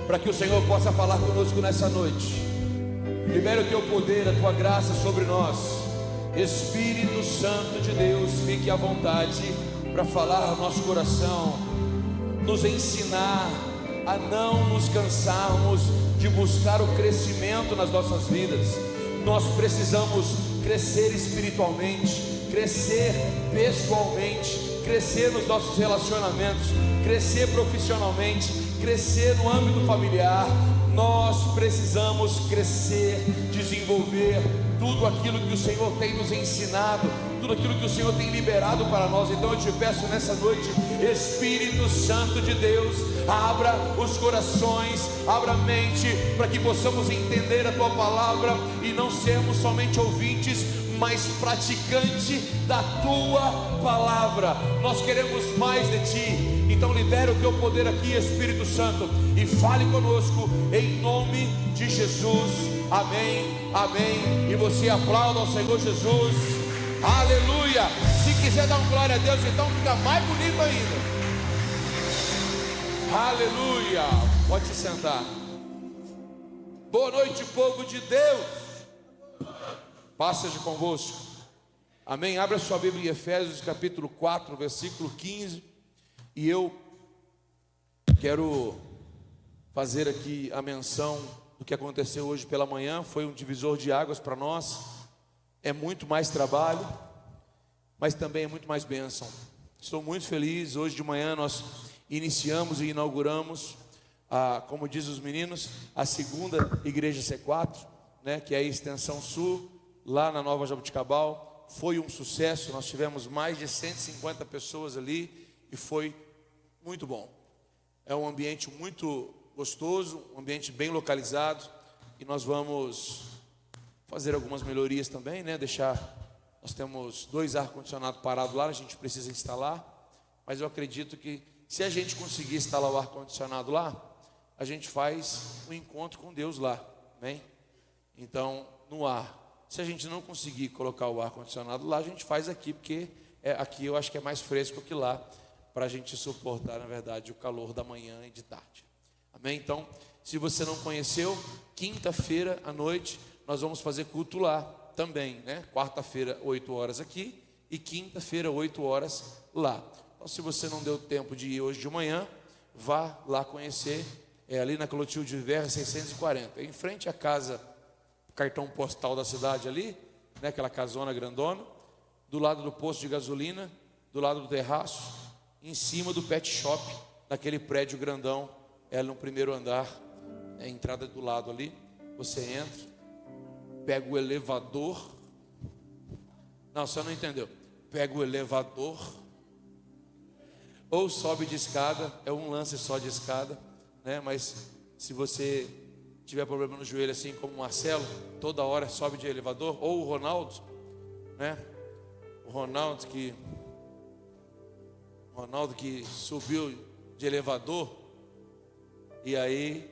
para que o Senhor possa falar conosco nessa noite. Libere o teu poder, a tua graça sobre nós. Espírito Santo de Deus, fique à vontade para falar ao nosso coração, nos ensinar a não nos cansarmos de buscar o crescimento nas nossas vidas. Nós precisamos crescer espiritualmente, crescer pessoalmente, crescer nos nossos relacionamentos, crescer profissionalmente, crescer no âmbito familiar. Nós precisamos crescer, desenvolver tudo aquilo que o Senhor tem nos ensinado, tudo aquilo que o Senhor tem liberado para nós. Então eu te peço nessa noite, Espírito Santo de Deus, abra os corações, abra a mente, para que possamos entender a tua palavra e não sermos somente ouvintes, mas praticante da tua palavra. Nós queremos mais de ti. Então libera o teu poder aqui, Espírito Santo, e fale conosco em nome de Jesus. Amém, amém. E você aplauda ao Senhor Jesus. Aleluia. Se quiser dar um glória a Deus, então fica mais bonito ainda. Aleluia. Pode se sentar. Boa noite, povo de Deus. Paz seja convosco. Amém. Abra sua Bíblia em Efésios capítulo 4, versículo 15. E eu quero fazer aqui a menção do que aconteceu hoje pela manhã. Foi um divisor de águas para nós. É muito mais trabalho, mas também é muito mais bênção. Estou muito feliz. Hoje de manhã nós iniciamos e inauguramos, como diz os meninos, a segunda igreja C4, né, que é a extensão sul, lá na Nova Jabuticabal. Foi um sucesso. Nós tivemos mais de 150 pessoas ali e foi muito bom. É um ambiente muito gostoso, um ambiente bem localizado, e nós vamos fazer algumas melhorias também, né? Nós temos 2 ar-condicionados parados lá, a gente precisa instalar, mas eu acredito que se a gente conseguir instalar o ar-condicionado lá, a gente faz um encontro com Deus lá, amém? Então, no ar, se a gente não conseguir colocar o ar-condicionado lá, a gente faz aqui, porque aqui eu acho que é mais fresco que lá, para a gente suportar, na verdade, o calor da manhã e de tarde. Amém? Então, se você não conheceu, quinta-feira à noite nós vamos fazer culto lá também, né? Quarta-feira, 8 horas aqui, e quinta-feira, 8 horas lá. Então, se você não deu tempo de ir hoje de manhã, vá lá conhecer. É ali na Clotilde Verra 640, em frente à casa, cartão postal da cidade ali, né? Aquela casona grandona, do lado do posto de gasolina, do lado do terraço, em cima do pet shop, naquele prédio grandão, no primeiro andar, a entrada do lado ali. Você entra, pega o elevador. Não, você não entendeu. Pega o elevador, ou sobe de escada, é um lance só de escada, né? Mas se você tiver problema no joelho, assim como o Marcelo, toda hora sobe de elevador, ou o Ronaldo, né? O Ronaldo que subiu de elevador. E aí,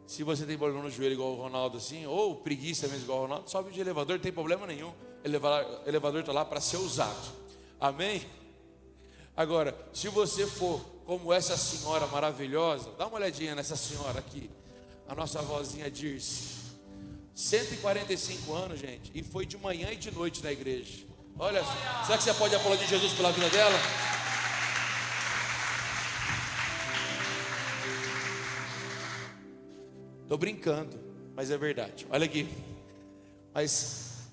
se você tem problema no joelho igual o Ronaldo assim, ou preguiça mesmo igual o Ronaldo, sobe de elevador, não tem problema nenhum. O elevador está lá para ser usado. Amém? Agora, se você for como essa senhora maravilhosa, dá uma olhadinha nessa senhora aqui, a nossa vozinha Dirce, 145 anos, gente, e foi de manhã e de noite na igreja. Olha, será que você pode aplaudir Jesus pela vida dela? Estou brincando, mas é verdade. Olha aqui. Mas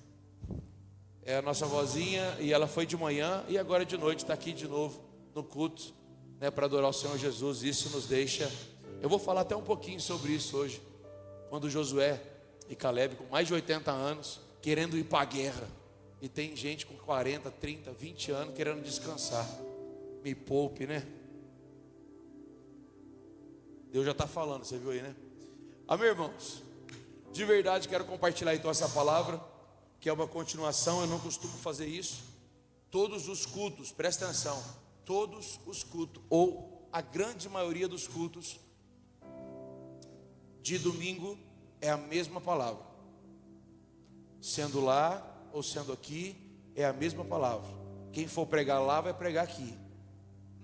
é a nossa vozinha, e ela foi de manhã e agora de noite está aqui de novo no culto, né, para adorar o Senhor Jesus. Isso nos deixa. Eu vou falar até um pouquinho sobre isso hoje. Quando Josué e Caleb, com mais de 80 anos, querendo ir para a guerra, e tem gente com 40, 30, 20 anos querendo descansar. Me poupe, né? Deus já está falando, você viu aí, né? Amém, irmãos? De verdade quero compartilhar então essa palavra, que é uma continuação. Eu não costumo fazer isso. Todos os cultos, presta atenção, todos os cultos, ou a grande maioria dos cultos de domingo, é a mesma palavra. Sendo lá ou sendo aqui, é a mesma palavra. Quem for pregar lá vai pregar aqui.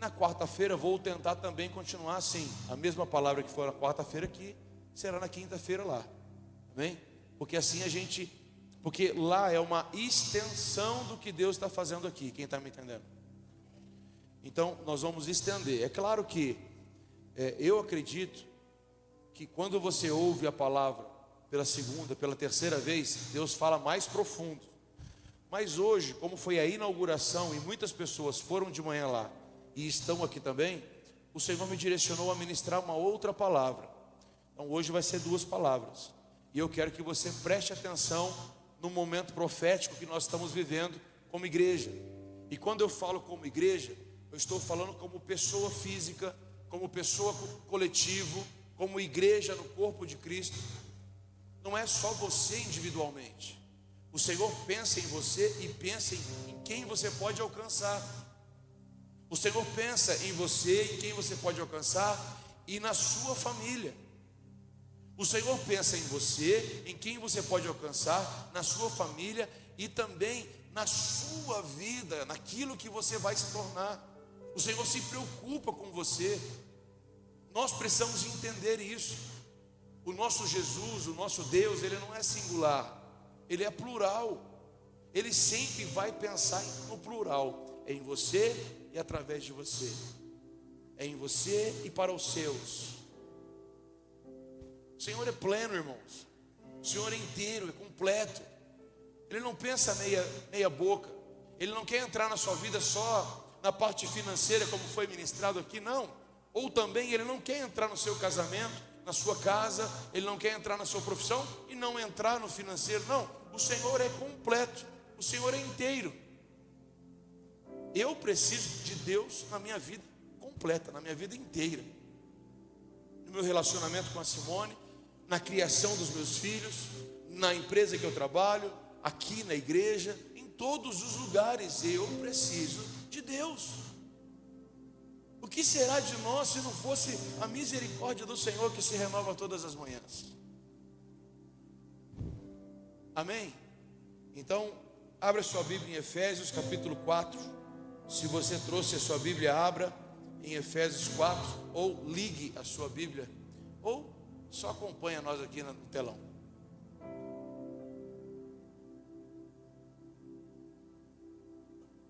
Na quarta-feira vou tentar também continuar assim. A mesma palavra que foi na quarta-feira aqui, será na quinta-feira lá. Amém? Porque assim porque lá é uma extensão do que Deus está fazendo aqui. Quem está me entendendo? Então nós vamos estender. É claro que eu acredito que quando você ouve a palavra pela segunda, pela terceira vez, Deus fala mais profundo. Mas hoje, como foi a inauguração e muitas pessoas foram de manhã lá e estão aqui também, o Senhor me direcionou a ministrar uma outra palavra. Então hoje vai ser 2 palavras. E eu quero que você preste atenção no momento profético que nós estamos vivendo como igreja. E quando eu falo como igreja, eu estou falando como pessoa física, como pessoa coletivo, como igreja no corpo de Cristo. Não é só você individualmente. O Senhor pensa em você e pensa em quem você pode alcançar. O Senhor pensa em você, em quem você pode alcançar e na sua família. O Senhor pensa em você, em quem você pode alcançar, na sua família e também na sua vida, naquilo que você vai se tornar. O Senhor se preocupa com você. Nós precisamos entender isso. O nosso Jesus, o nosso Deus, Ele não é singular, Ele é plural. Ele sempre vai pensar no plural. É em você e através de você. É em você e para os seus. O Senhor é pleno, irmãos. O Senhor é inteiro, é completo. Ele não pensa meia boca. Ele não quer entrar na sua vida só na parte financeira, como foi ministrado aqui, não. Ou também Ele não quer entrar no seu casamento, na sua casa. Ele não quer entrar na sua profissão e não entrar no financeiro, não. O Senhor é completo. O Senhor é inteiro. Eu preciso de Deus na minha vida completa, na minha vida inteira. No meu relacionamento com a Simone, na criação dos meus filhos, na empresa que eu trabalho, aqui na igreja, em todos os lugares eu preciso de Deus. O que será de nós se não fosse a misericórdia do Senhor que se renova todas as manhãs? Amém? Então, abra sua Bíblia em Efésios capítulo 4. Se você trouxe a sua Bíblia, abra em Efésios 4, ou ligue a sua Bíblia, ou só acompanha nós aqui no telão.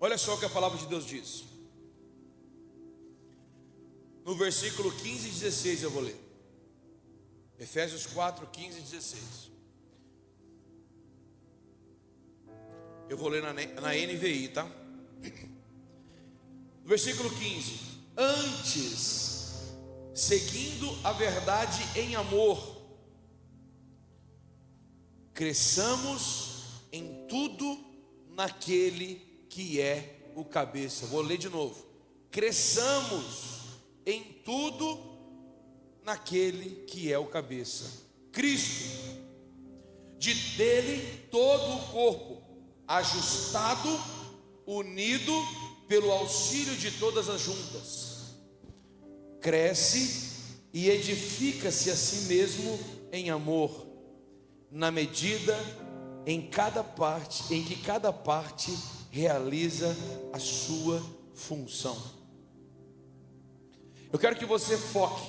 Olha só o que a palavra de Deus diz. No versículo 15 e 16 eu vou ler. Efésios 4, 15 e 16. Eu vou ler na NVI, tá? Versículo 15: antes, seguindo a verdade em amor, cresçamos em tudo naquele que é o cabeça. Vou ler de novo. Cresçamos em tudo naquele que é o cabeça, Cristo. Dele todo o corpo, ajustado, unido pelo auxílio de todas as juntas, cresce e edifica-se a si mesmo em amor, na medida em que cada parte realiza a sua função. Eu quero que você foque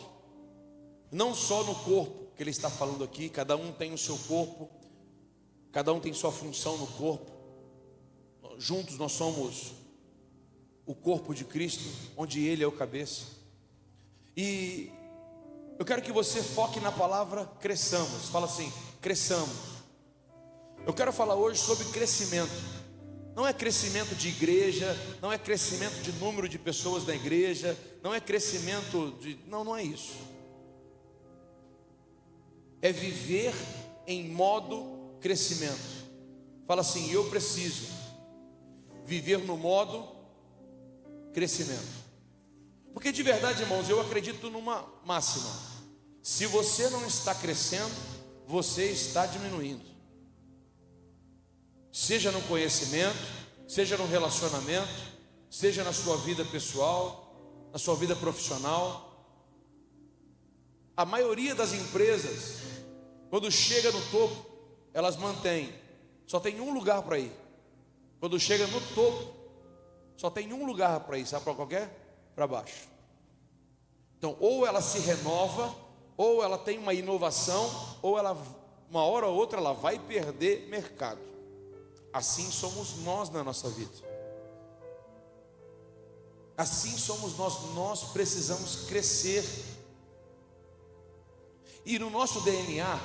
não só no corpo que ele está falando aqui. Cada um tem o seu corpo, cada um tem sua função no corpo. Juntos nós somos o corpo de Cristo, onde Ele é o cabeça. E eu quero que você foque na palavra cresçamos. Fala assim, cresçamos. Eu quero falar hoje sobre crescimento. Não é crescimento de igreja, não é crescimento de número de pessoas da igreja, não é crescimento de... Não é isso. É viver em modo crescimento. Fala assim, eu preciso viver no modo crescimento. Porque de verdade, irmãos, eu acredito numa máxima: se você não está crescendo, você está diminuindo. Seja no conhecimento, seja no relacionamento, seja na sua vida pessoal, na sua vida profissional. A maioria das empresas, quando chega no topo, elas mantêm, só tem um lugar para ir. Quando chega no topo, só tem um lugar para ir, sabe para qual é? para baixo. Então, ou ela se renova, ou ela tem uma inovação, ou ela, uma hora ou outra, ela vai perder mercado. Assim somos nós na nossa vida. Assim somos nós precisamos crescer. E no nosso DNA,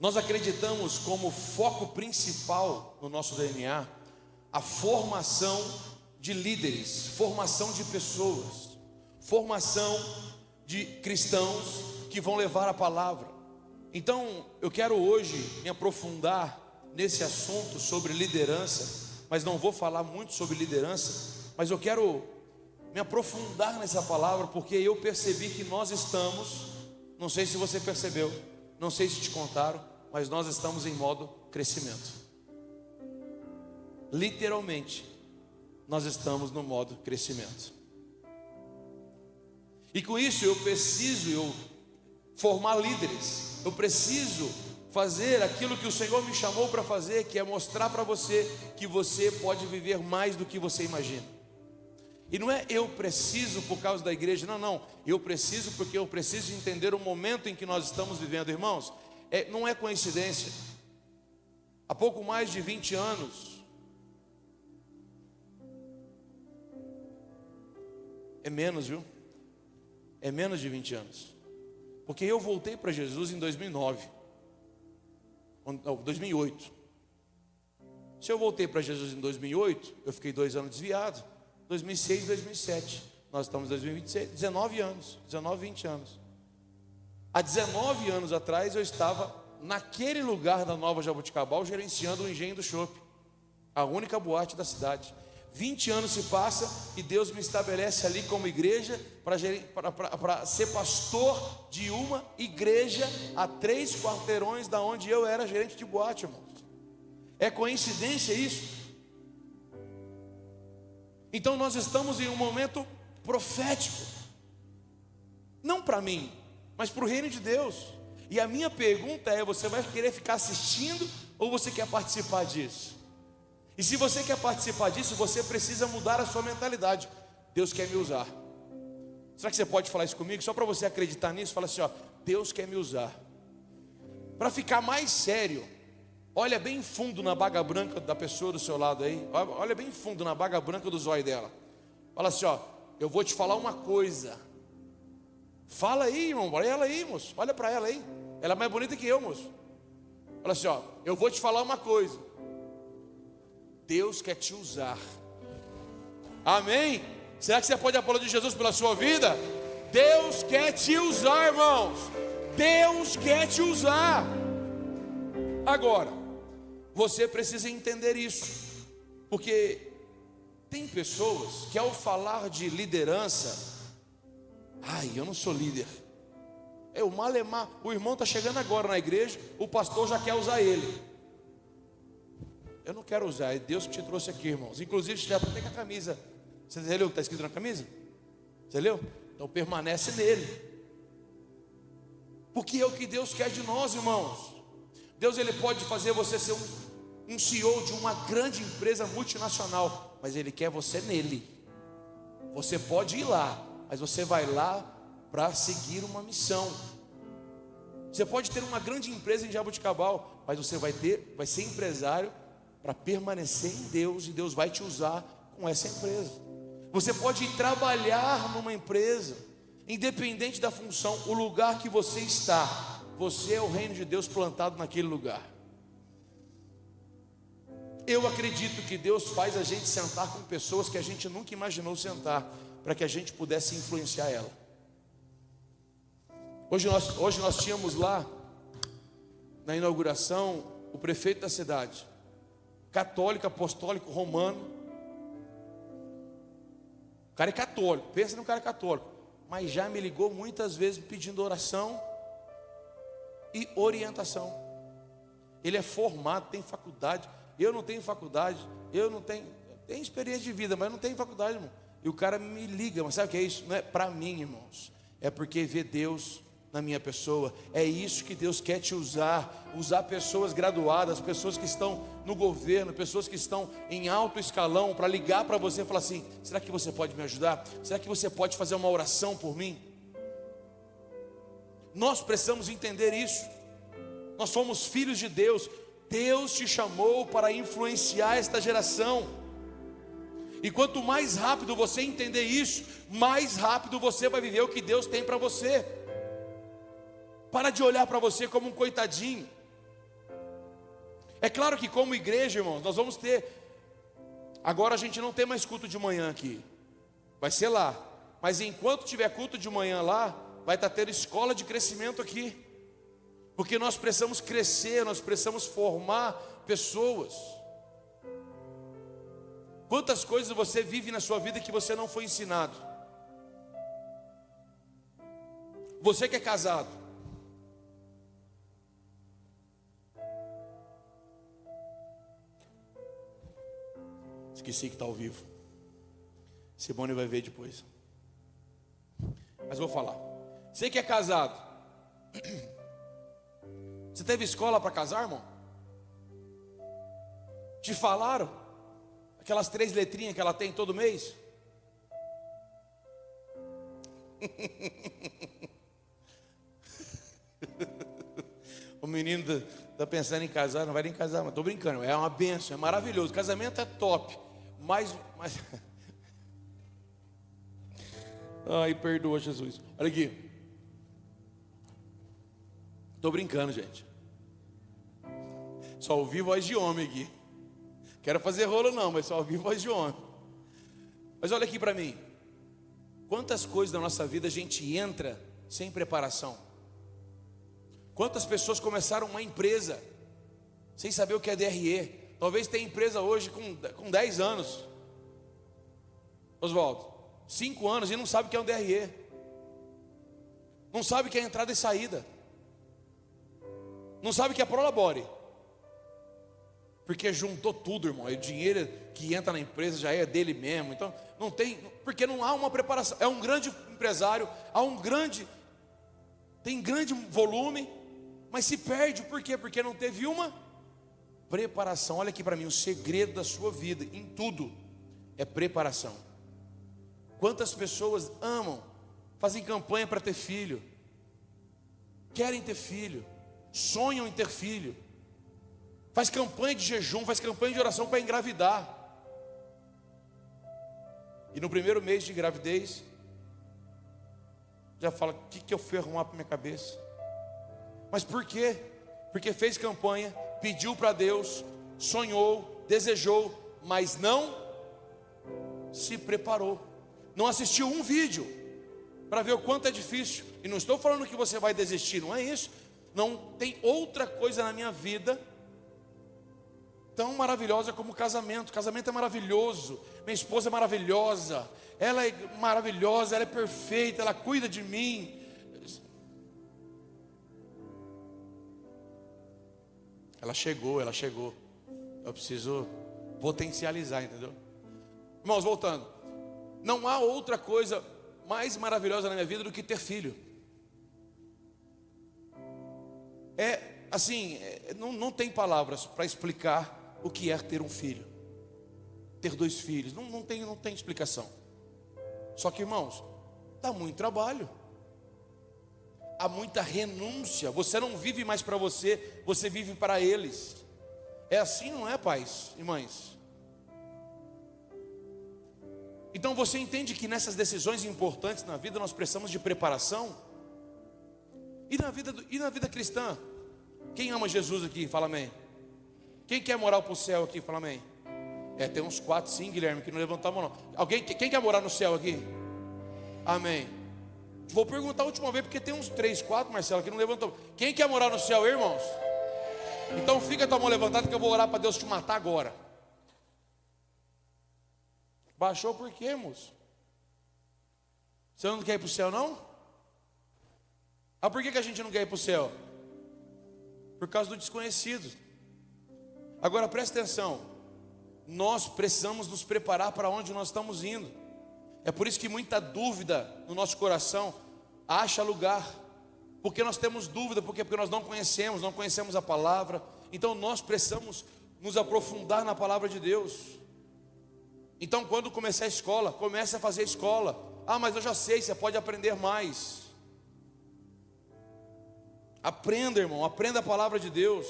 nós acreditamos como foco principal no nosso DNA a formação de líderes, formação de pessoas, formação de cristãos que vão levar a palavra. Então, eu quero hoje me aprofundar nesse assunto sobre liderança, mas não vou falar muito sobre liderança, mas eu quero me aprofundar nessa palavra, porque eu percebi que nós estamos, não sei se você percebeu, não sei se te contaram, mas nós estamos em modo crescimento. Literalmente, nós estamos no modo crescimento. E com isso eu preciso formar líderes. Eu preciso fazer aquilo que o Senhor me chamou para fazer, que é mostrar para você que você pode viver mais do que você imagina. E não é eu preciso por causa da igreja, não. Eu preciso porque eu preciso entender o momento em que nós estamos vivendo, irmãos. Não é coincidência. Há pouco mais de 20 anos, é menos, viu? É menos de 20 anos. Porque eu voltei para Jesus em 2008. Se eu voltei para Jesus em 2008, eu fiquei 2 anos desviado. 2006, 2007. Nós estamos em 2026, 19 anos, 20 anos. Há 19 anos atrás eu estava naquele lugar da Nova Jaboticabal gerenciando o Engenho do Chopp, a única boate da cidade. 20 anos se passa e Deus me estabelece ali como igreja para ser pastor de uma igreja a 3 quarteirões da onde eu era gerente de boate, irmãos. É coincidência isso? Então nós estamos em um momento profético, não para mim, mas para o reino de Deus. E a minha pergunta é: você vai querer ficar assistindo ou você quer participar disso? E se você quer participar disso, você precisa mudar a sua mentalidade. Deus quer me usar. Será que você pode falar isso comigo? Só para você acreditar nisso, fala assim, ó: Deus quer me usar. Para ficar mais sério, olha bem fundo na baga branca da pessoa do seu lado aí. Olha bem fundo na baga branca do zóio dela. Fala assim, ó: eu vou te falar uma coisa. Fala aí, irmão, olha ela aí, moço. Olha para ela aí. Ela é mais bonita que eu, moço. Fala assim, ó: eu vou te falar uma coisa. Deus quer te usar. Amém? Será que você pode aplaudir Jesus pela sua vida? Deus quer te usar, irmãos. Deus quer te usar. Agora, você precisa entender isso, porque tem pessoas que ao falar de liderança, eu não sou líder. O malemar, o irmão está chegando agora na igreja, o pastor já quer usar ele. Eu não quero usar, é Deus que te trouxe aqui, irmãos. Inclusive, você já tem a camisa. Você leu o que está escrito na camisa? Você leu? Então permanece nele. Porque é o que Deus quer de nós, irmãos. Deus, ele pode fazer você ser um CEO de uma grande empresa multinacional, mas ele quer você nele. Você pode ir lá, mas você vai lá para seguir uma missão. Você pode ter uma grande empresa em Jaboticabal, mas você vai ser empresário para permanecer em Deus, e Deus vai te usar com essa empresa. Você pode ir trabalhar numa empresa, independente da função, o lugar que você está, você é o reino de Deus plantado naquele lugar. Eu acredito que Deus faz a gente sentar com pessoas que a gente nunca imaginou sentar, para que a gente pudesse influenciar ela. Hoje nós tínhamos lá, na inauguração, o prefeito da cidade, católico, apostólico, romano. O cara é católico, pensa no cara católico, mas já me ligou muitas vezes pedindo oração e orientação. Ele é formado, tem faculdade. Eu não tenho faculdade, tenho experiência de vida, mas não tenho faculdade, irmão. E o cara me liga, mas sabe o que é isso? Não é para mim, irmãos, é porque vê Deus na minha pessoa. É isso que Deus quer te usar pessoas graduadas, pessoas que estão no governo, pessoas que estão em alto escalão, para ligar para você e falar assim: será que você pode me ajudar? Será que você pode fazer uma oração por mim? Nós precisamos entender isso. Nós somos filhos de Deus. Deus te chamou para influenciar esta geração. E quanto mais rápido você entender isso, mais rápido você vai viver o que Deus tem para você. Para de olhar para você como um coitadinho. É claro que como igreja, irmãos, nós vamos ter. Agora a gente não tem mais culto de manhã aqui. Vai ser lá. Mas enquanto tiver culto de manhã lá, vai estar tendo escola de crescimento aqui. Porque nós precisamos crescer, nós precisamos formar pessoas. Quantas coisas você vive na sua vida que você não foi ensinado? Você que é casado, esqueci que está ao vivo. Simone vai ver depois. Mas vou falar. Você que é casado, você teve escola para casar, irmão? Te falaram? Aquelas 3 letrinhas que ela tem todo mês? O menino está pensando em casar, não vai nem casar, mas estou brincando, é uma benção, é maravilhoso. Casamento é top, mas... Ai, perdoa, Jesus. Olha aqui. Estou brincando, gente. Só ouvi voz de homem aqui. Quero fazer rolo não, mas só ouvi voz de homem. Mas olha aqui para mim. Quantas coisas da nossa vida a gente entra sem preparação? Quantas pessoas começaram uma empresa sem saber o que é DRE? Talvez tenha empresa hoje com 10 anos, Oswaldo, 5 anos e não sabe o que é um DRE. Não sabe o que é entrada e saída. Não sabe o que é Prolabore. Porque juntou tudo, irmão. E o dinheiro que entra na empresa já é dele mesmo. Então não tem, porque não há uma preparação. É um grande empresário, tem grande volume, mas se perde. Por quê? Porque não teve uma preparação. Olha aqui para mim, o segredo da sua vida em tudo é preparação. Quantas pessoas amam, fazem campanha para ter filho, querem ter filho, sonham em ter filho, faz campanha de jejum, faz campanha de oração para engravidar, e no primeiro mês de gravidez já fala: o que eu fui arrumar para minha cabeça? Mas por quê? Porque fez campanha, pediu para Deus, sonhou, desejou, mas não se preparou, não assistiu um vídeo para ver o quanto é difícil. E não estou falando que você vai desistir, não é isso. Não tem outra coisa na minha vida tão maravilhosa como casamento. Casamento é maravilhoso. Minha esposa é maravilhosa. Ela é maravilhosa, ela é perfeita, ela cuida de mim. Ela chegou. Eu preciso potencializar, entendeu? Irmãos, voltando. Não há outra coisa mais maravilhosa na minha vida do que ter filho. Não tem palavras para explicar o que é ter um filho, ter 2 filhos, não tem explicação. Só que, irmãos, dá muito trabalho, há muita renúncia. Você não vive mais para você, você vive para eles. É assim, não é, pais e mães? Então você entende que nessas decisões importantes na vida nós precisamos de preparação? E na vida cristã? Quem ama Jesus aqui? Fala amém. Quem quer morar para o céu aqui? Fala amém. Tem uns 4, 5, Guilherme, que não levantaram a mão não. Quem quer morar no céu aqui? Amém. Vou perguntar a última vez, porque tem uns 3, 4, Marcelo, que não levantou. Quem quer morar no céu, irmãos? Então fica a tua mão levantada que eu vou orar para Deus te matar agora. Baixou por quê, moço? Você não quer ir para o céu, não? Por que a gente não quer ir para o céu? Por causa do desconhecido. Agora presta atenção. Nós precisamos nos preparar para onde nós estamos indo. É por isso que muita dúvida no nosso coração acha lugar. Porque nós temos dúvida, porque nós não conhecemos a palavra. Então nós precisamos nos aprofundar na palavra de Deus. Então quando começar a escola, comece a fazer a escola. Ah, mas eu já sei, você pode aprender mais. Aprenda, irmão, aprenda a palavra de Deus.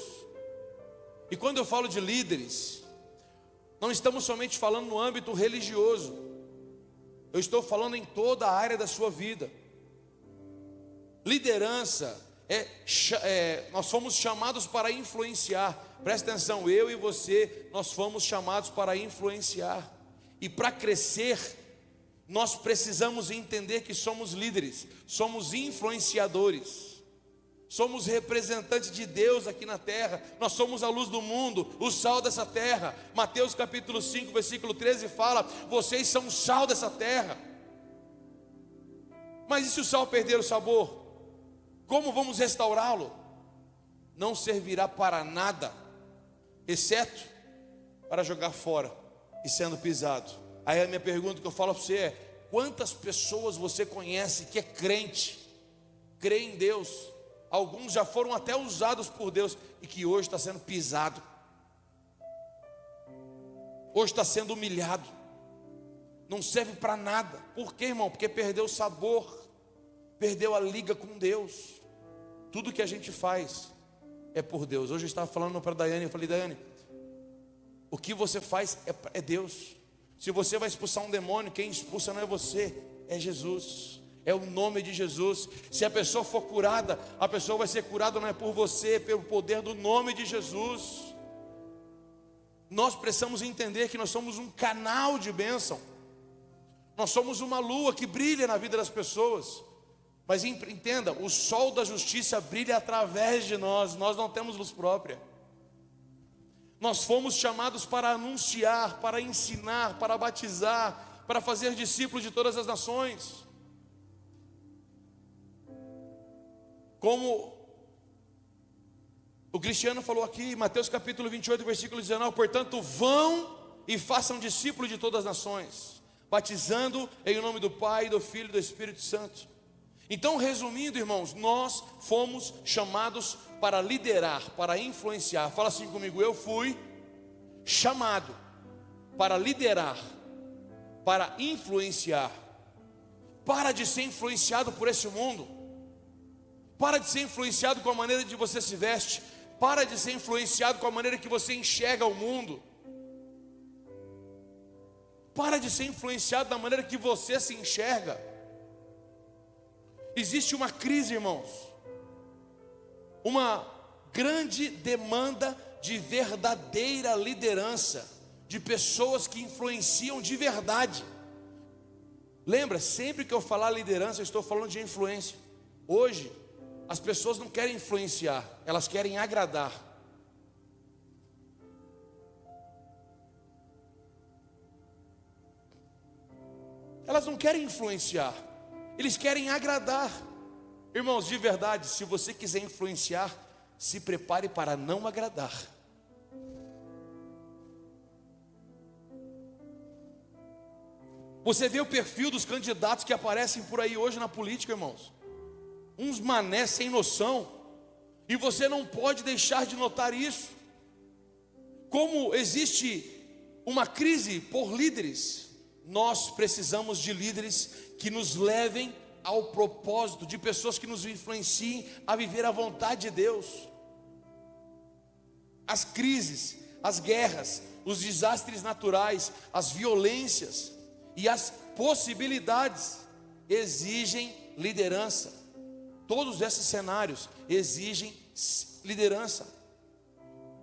E quando eu falo de líderes, não estamos somente falando no âmbito religioso. Eu estou falando em toda a área da sua vida. Liderança nós fomos chamados para influenciar. Presta atenção, eu e você, nós fomos chamados para influenciar. E para crescer, nós precisamos entender que somos líderes, somos influenciadores, somos representantes de Deus aqui na terra. Nós somos a luz do mundo, o sal dessa terra. Mateus capítulo 5, versículo 13 fala: vocês são o sal dessa terra. Mas e se o sal perder o sabor? Como vamos restaurá-lo? Não servirá para nada, exceto para jogar fora e sendo pisado. Aí a minha pergunta que eu falo para você é: quantas pessoas você conhece que é crente, crê em Deus? Alguns já foram até usados por Deus e que hoje está sendo pisado, hoje está sendo humilhado, não serve para nada. Por quê, irmão? Porque perdeu o sabor, perdeu a liga com Deus. Tudo que a gente faz é por Deus. Hoje eu estava falando para a Daiane, eu falei: Daiane, o que você faz é Deus. Se você vai expulsar um demônio, quem expulsa não é você, é Jesus, é o nome de Jesus. Se a pessoa for curada, a pessoa vai ser curada não é por você, é pelo poder do nome de Jesus. Nós precisamos entender que nós somos um canal de bênção. Nós somos uma lua que brilha na vida das pessoas. Mas entenda, o sol da justiça brilha através de nós. Nós não temos luz própria. Nós fomos chamados para anunciar, para ensinar, para batizar, para fazer discípulos de todas as nações. Como o Cristiano falou aqui, Mateus capítulo 28, versículo 19: portanto, vão e façam discípulos de todas as nações, batizando em nome do Pai, do Filho e do Espírito Santo. Então, resumindo, irmãos, nós fomos chamados para liderar, para influenciar. Fala assim comigo: eu fui chamado para liderar, para influenciar. Para de ser influenciado por esse mundo. Para de ser influenciado com a maneira de você se veste. Para de ser influenciado com a maneira que você enxerga o mundo. Para de ser influenciado da maneira que você se enxerga. Existe uma crise, irmãos, uma grande demanda de verdadeira liderança, de pessoas que influenciam de verdade. Lembra, sempre que eu falar liderança, eu estou falando de influência. Hoje, as pessoas não querem influenciar, elas querem agradar. Elas não querem influenciar, eles querem agradar. Irmãos, de verdade, se você quiser influenciar, se prepare para não agradar. Você vê o perfil dos candidatos que aparecem por aí hoje na política, irmãos. Uns manés sem noção. E você não pode deixar de notar isso. Como existe uma crise por líderes, nós precisamos de líderes que nos levem ao propósito, de pessoas que nos influenciem a viver a vontade de Deus. As crises, as guerras, os desastres naturais, as violências e as possibilidades exigem liderança. Todos esses cenários exigem liderança.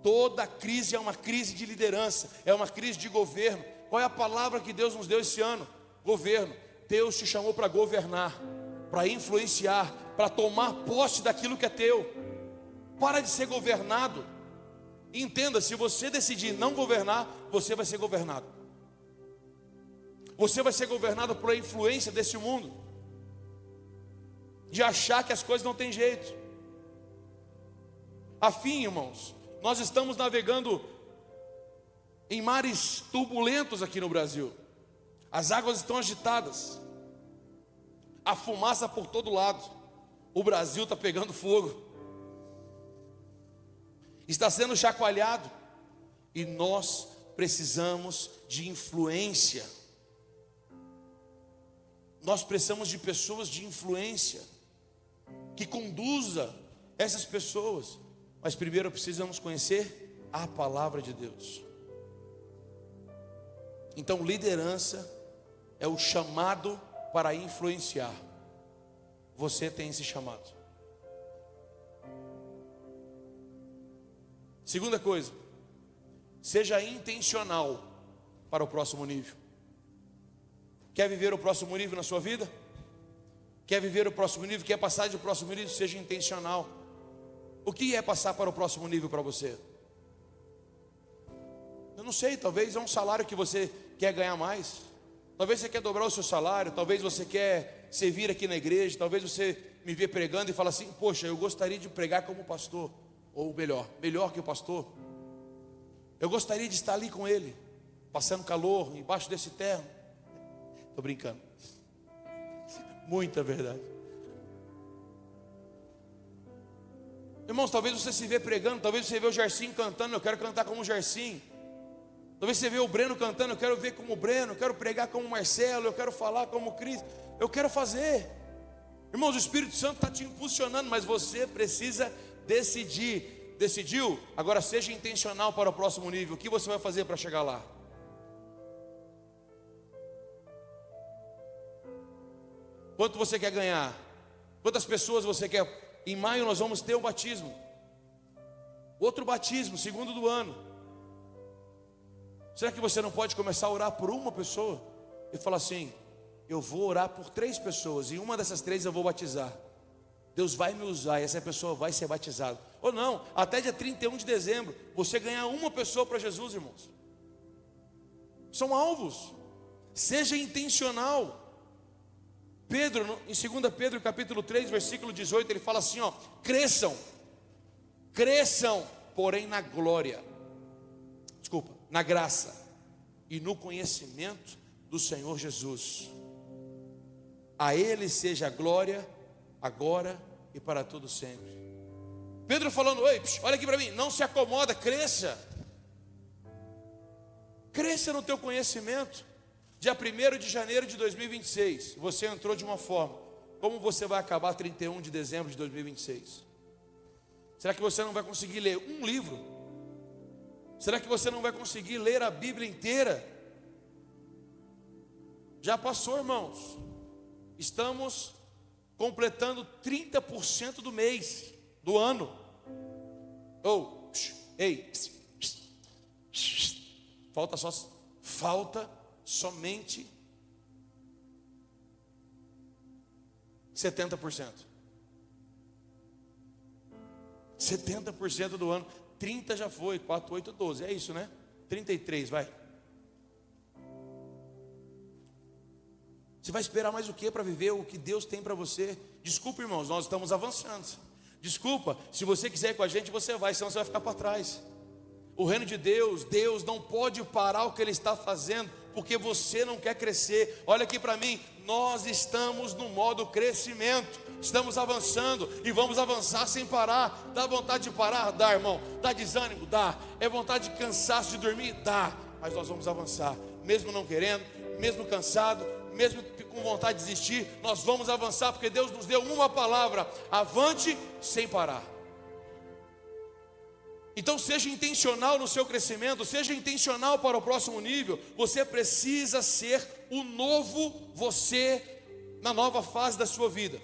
Toda crise é uma crise de liderança, é uma crise de governo. Qual é a palavra que Deus nos deu esse ano? Governo. Deus te chamou para governar, para influenciar, para tomar posse daquilo que é teu. Para de ser governado. Entenda, se você decidir não governar, você vai ser governado. Você vai ser governado por a influência desse mundo, de achar que as coisas não têm jeito. Afim, irmãos, nós estamos navegando em mares turbulentos aqui no Brasil. As águas estão agitadas, a fumaça por todo lado, O Brasil está pegando fogo, está sendo chacoalhado, e nós precisamos de influência. Nós precisamos de pessoas de influência que conduza essas pessoas. Mas primeiro precisamos conhecer a palavra de Deus. Então, liderança é o chamado para influenciar. Você tem esse chamado. Segunda coisa, seja intencional para o próximo nível. Quer viver o próximo nível na sua vida? Quer viver o próximo nível? Quer passar de próximo nível? Seja intencional. O que é passar para o próximo nível para você? Eu não sei, talvez é um salário que você quer ganhar mais. Talvez você quer dobrar o seu salário. Talvez você quer servir aqui na igreja. Talvez você me vê pregando e fala assim: poxa, eu gostaria de pregar como pastor. Ou melhor que o pastor. Eu gostaria de estar ali com ele, passando calor, embaixo desse terno. Estou brincando. Muita verdade. Irmãos, talvez você se vê pregando, talvez você vê o Gersinho cantando, eu quero cantar como o Gersinho. Talvez você vê o Breno cantando, eu quero ver como o Breno, eu quero pregar como o Marcelo, eu quero falar como o Cristo. Eu quero fazer. Irmãos, o Espírito Santo está te impulsionando, mas você precisa decidir. Decidiu? Agora seja intencional para o próximo nível. O que você vai fazer para chegar lá? Quanto você quer ganhar? Quantas pessoas você quer? Em maio nós vamos ter o batismo. Outro batismo, segundo do ano. Será que você não pode começar a orar por uma pessoa? E falar assim: eu vou orar por 3 pessoas, e uma dessas 3 eu vou batizar. Deus vai me usar e essa pessoa vai ser batizada. Ou não, até dia 31 de dezembro, você ganhar uma pessoa para Jesus, irmãos. São alvos. Seja intencional. Pedro, em 2 Pedro capítulo 3, versículo 18, ele fala assim, ó: cresçam, porém na glória, na graça e no conhecimento do Senhor Jesus. A Ele seja a glória, agora e para todo sempre. Pedro falando: oi, olha aqui para mim, não se acomoda, cresça no teu conhecimento. Dia 1º de janeiro de 2026, você entrou de uma forma. Como você vai acabar 31 de dezembro de 2026? Será que você não vai conseguir ler um livro? Será que você não vai conseguir ler a Bíblia inteira? Já passou, irmãos. Estamos completando 30% do mês, do ano. Falta somente 70%. 70% do ano. 30 já foi, 4, 8, 12. É isso, né? 33, vai. Você vai esperar mais o que para viver o que Deus tem para você? Desculpa, irmãos, nós estamos avançando. Desculpa, se você quiser ir com a gente, você vai, senão você vai ficar para trás. O reino de Deus, Deus não pode parar o que Ele está fazendo, porque você não quer crescer. Olha aqui para mim, nós estamos no modo crescimento, estamos avançando e vamos avançar sem parar. Dá vontade de parar? Dá, irmão. Dá desânimo? Dá. É vontade de cansaço de dormir? Dá. Mas nós vamos avançar, mesmo não querendo, mesmo cansado, mesmo com vontade de desistir, nós vamos avançar, porque Deus nos deu uma palavra: avante sem parar. Então seja intencional no seu crescimento, seja intencional para o próximo nível. Você precisa ser o novo você na nova fase da sua vida.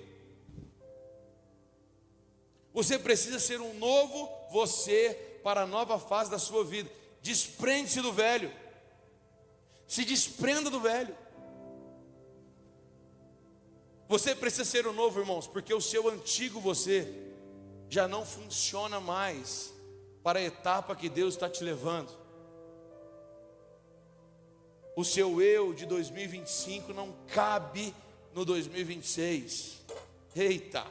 Você precisa ser um novo você para a nova fase da sua vida. Desprende-se do velho. Se desprenda do velho. Você precisa ser o novo, irmãos, porque o seu antigo você já não funciona mais para a etapa que Deus está te levando. O seu eu de 2025 não cabe no 2026. Eita!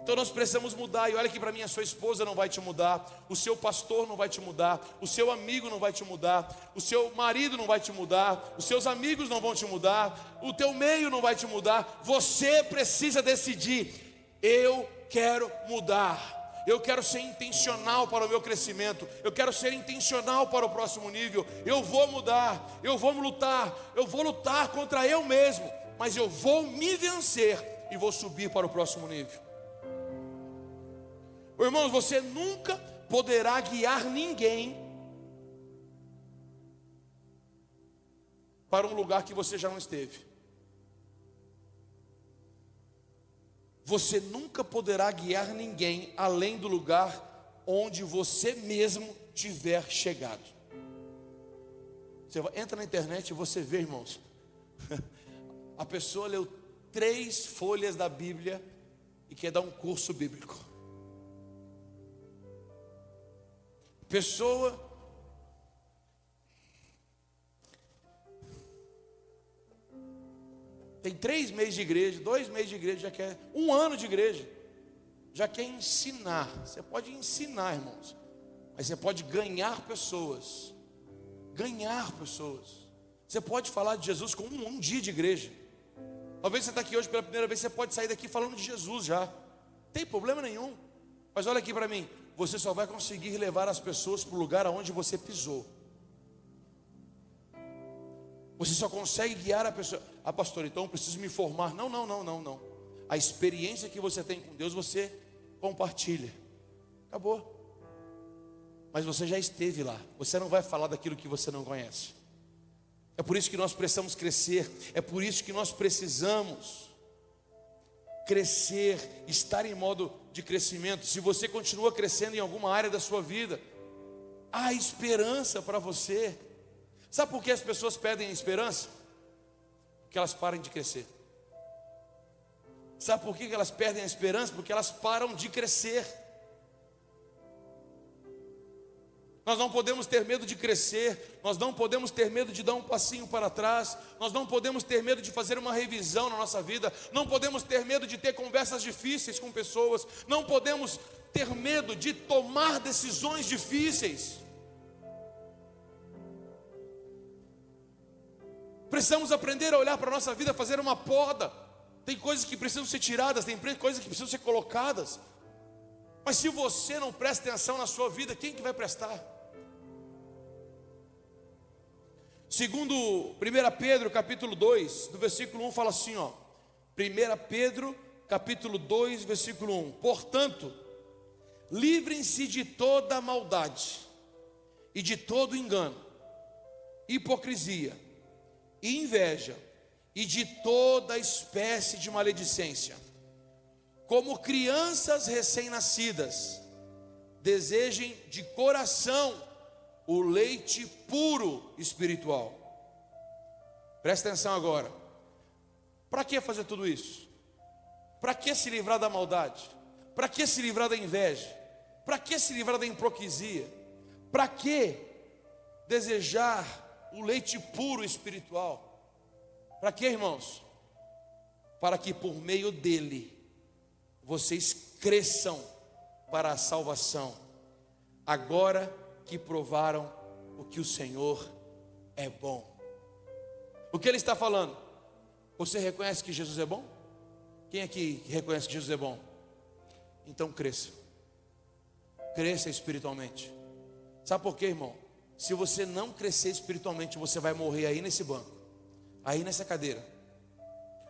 Então nós precisamos mudar. E olha aqui para mim, a sua esposa não vai te mudar, o seu pastor não vai te mudar, o seu amigo não vai te mudar, o seu marido não vai te mudar, os seus amigos não vão te mudar, o teu meio não vai te mudar. Você precisa decidir: eu quero mudar. Eu quero ser intencional para o meu crescimento. Eu quero ser intencional para o próximo nível. Eu vou mudar, eu vou lutar contra eu mesmo, mas eu vou me vencer e vou subir para o próximo nível. Irmãos, você nunca poderá guiar ninguém para um lugar que você já não esteve. Você nunca poderá guiar ninguém além do lugar onde você mesmo tiver chegado. Entra na internet e você vê, irmãos, a pessoa leu 3 folhas da Bíblia e quer dar um curso bíblico. Pessoa tem 3 meses de igreja, 2 meses de igreja, já quer 1 ano de igreja, já quer ensinar. Você pode ensinar, irmãos, mas você pode ganhar pessoas. Ganhar pessoas. Você pode falar de Jesus com um dia de igreja. Talvez você está aqui hoje pela primeira vez, você pode sair daqui falando de Jesus já. Não tem problema nenhum. Mas olha aqui para mim, você só vai conseguir levar as pessoas para o lugar aonde você pisou. Você só consegue guiar a pessoa. Ah, pastor, então eu preciso me formar. Não. A experiência que você tem com Deus, você compartilha. Acabou. Mas você já esteve lá. Você não vai falar daquilo que você não conhece. É por isso que nós precisamos crescer. É por isso que nós precisamos crescer, estar em modo de crescimento. Se você continua crescendo em alguma área da sua vida, há esperança para você. Sabe por que as pessoas perdem a esperança? Porque elas param de crescer. Sabe por que elas perdem a esperança? Porque elas param de crescer. Nós não podemos ter medo de crescer, nós não podemos ter medo de dar um passinho para trás, nós não podemos ter medo de fazer uma revisão na nossa vida, não podemos ter medo de ter conversas difíceis com pessoas, não podemos ter medo de tomar decisões difíceis. Precisamos aprender a olhar para a nossa vida, fazer uma poda. Tem coisas que precisam ser tiradas, tem coisas que precisam ser colocadas. Mas se você não presta atenção na sua vida, quem que vai prestar? Segundo 1 Pedro capítulo 2, do versículo 1 fala assim, ó. 1 Pedro capítulo 2, versículo 1. Portanto, livrem-se de toda maldade e de todo engano, hipocrisia e inveja e de toda espécie de maledicência. Como crianças recém-nascidas, desejem de coração o leite puro espiritual. Presta atenção agora. Para que fazer tudo isso? Para que se livrar da maldade? Para que se livrar da inveja? Para que se livrar da hipocrisia? Para que desejar o leite puro espiritual? Para que, irmãos? Para que por meio dele vocês cresçam para a salvação, agora que provaram o que o Senhor é bom. O que ele está falando? Você reconhece que Jesus é bom? Quem aqui reconhece que Jesus é bom? Então cresça. Cresça espiritualmente. Sabe por quê, irmão? Se você não crescer espiritualmente, você vai morrer aí nesse banco, aí nessa cadeira.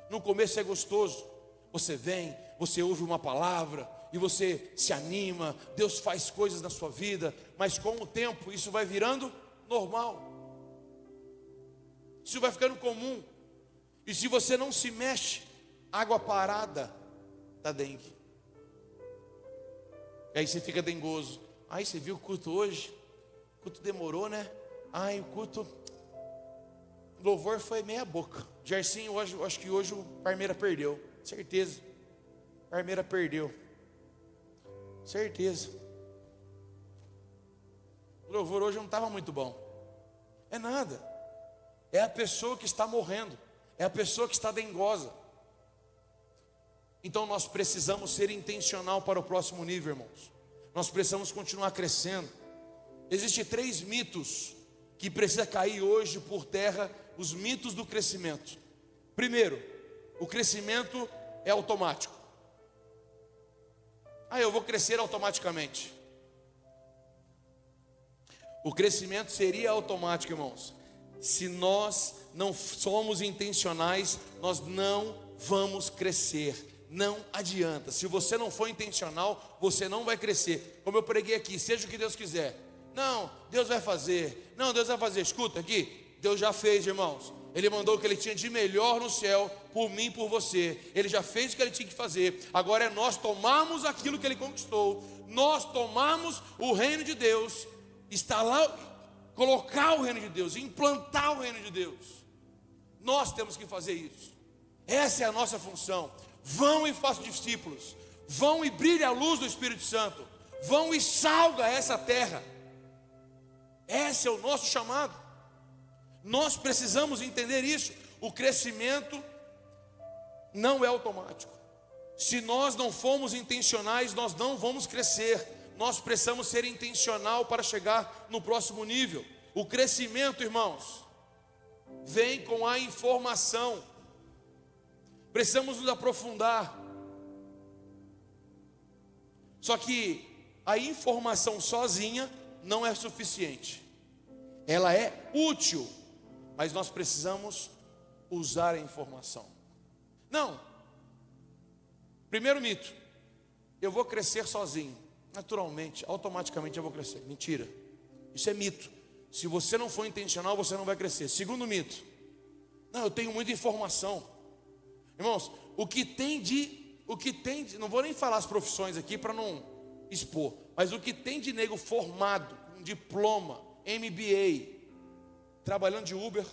No começo é gostoso. Você vem, você ouve uma palavra e você se anima, Deus faz coisas na sua vida, mas com o tempo isso vai virando normal. Isso vai ficando comum. E se você não se mexe, água parada dá dengue. E aí você fica dengoso. Ai, você viu o culto hoje? O culto demorou, né? Ai, o louvor foi meia boca. Gersinho, acho que hoje o Parmeira perdeu. Certeza. Parmeira perdeu. Certeza. O louvor hoje não estava muito bom. É nada. É a pessoa que está morrendo. É a pessoa que está dengosa. Então nós precisamos ser intencional para o próximo nível, irmãos. Nós precisamos continuar crescendo. Existem 3 mitos que precisam cair hoje por terra. Os mitos do crescimento. Primeiro, o crescimento é automático. Ah, eu vou crescer automaticamente. O crescimento seria automático, irmãos. Se nós não somos intencionais, nós não vamos crescer. Não adianta. Se você não for intencional, você não vai crescer. Como eu preguei aqui, seja o que Deus quiser. Não, Deus vai fazer. Não, Deus vai fazer. Escuta aqui, Deus já fez, irmãos. Ele mandou o que Ele tinha de melhor no céu, por mim e por você. Ele já fez o que Ele tinha que fazer. Agora é nós tomarmos aquilo que Ele conquistou. Nós tomamos o reino de Deus. Está lá, colocar o reino de Deus, implantar o reino de Deus. Nós temos que fazer isso. Essa é a nossa função. Vão e façam discípulos. Vão e brilhe a luz do Espírito Santo. Vão e salga essa terra. Esse é o nosso chamado. Nós precisamos entender isso. O crescimento não é automático. Se nós não formos intencionais, nós não vamos crescer. Nós precisamos ser intencional para chegar no próximo nível. O crescimento, irmãos, vem com a informação. Precisamos nos aprofundar. Só que a informação sozinha não é suficiente. Ela é útil, mas nós precisamos usar a informação. Não. Primeiro mito: eu vou crescer sozinho. Naturalmente, automaticamente eu vou crescer. Mentira. Isso é mito. Se você não for intencional, você não vai crescer. Segundo mito: não, eu tenho muita informação. Irmãos, o que tem de, não vou nem falar as profissões aqui para não expor, mas o que tem de nego formado, com diploma, MBA, trabalhando de Uber,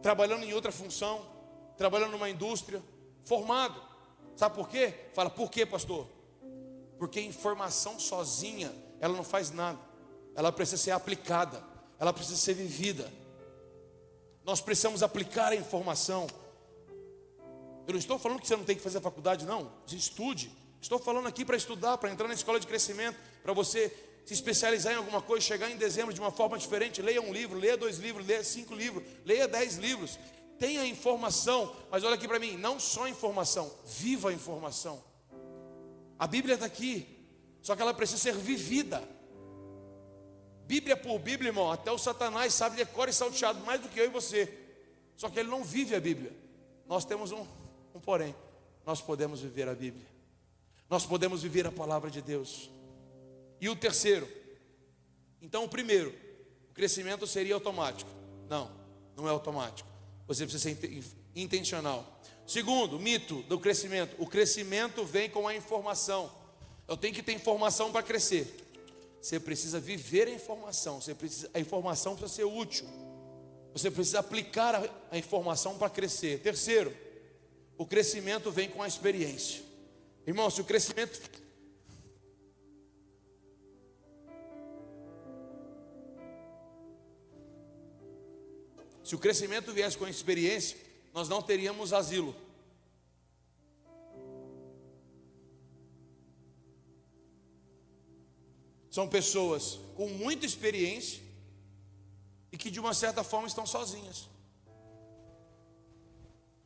trabalhando em outra função, trabalhando numa indústria, formado. Sabe por quê? Fala, por quê, pastor? Porque informação sozinha, ela não faz nada. Ela precisa ser aplicada, ela precisa ser vivida. Nós precisamos aplicar a informação. Eu não estou falando que você não tem que fazer a faculdade, não. Estude. Estou falando aqui para estudar, para entrar na escola de crescimento, para você se especializar em alguma coisa, chegar em dezembro de uma forma diferente. Leia um livro, leia 2 livros, leia 5 livros, leia 10 livros. Tenha informação, mas olha aqui para mim, não só informação, viva a informação. A Bíblia está aqui, só que ela precisa ser vivida. Bíblia por Bíblia, irmão, até o Satanás sabe de cor e salteado mais do que eu e você. Só que ele não vive a Bíblia. Nós temos um porém, nós podemos viver a Bíblia. Nós podemos viver a palavra de Deus. E o terceiro, então o primeiro, o crescimento seria automático. Não, não é automático. Você precisa ser intencional. Segundo, mito do crescimento. O crescimento vem com a informação. Eu tenho que ter informação para crescer. Você precisa viver a informação. A informação precisa ser útil. Você precisa aplicar a informação para crescer. Terceiro, o crescimento vem com a experiência. Irmão, se o crescimento... Se o crescimento viesse com a experiência, nós não teríamos asilo. São pessoas com muita experiência e que de uma certa forma estão sozinhas.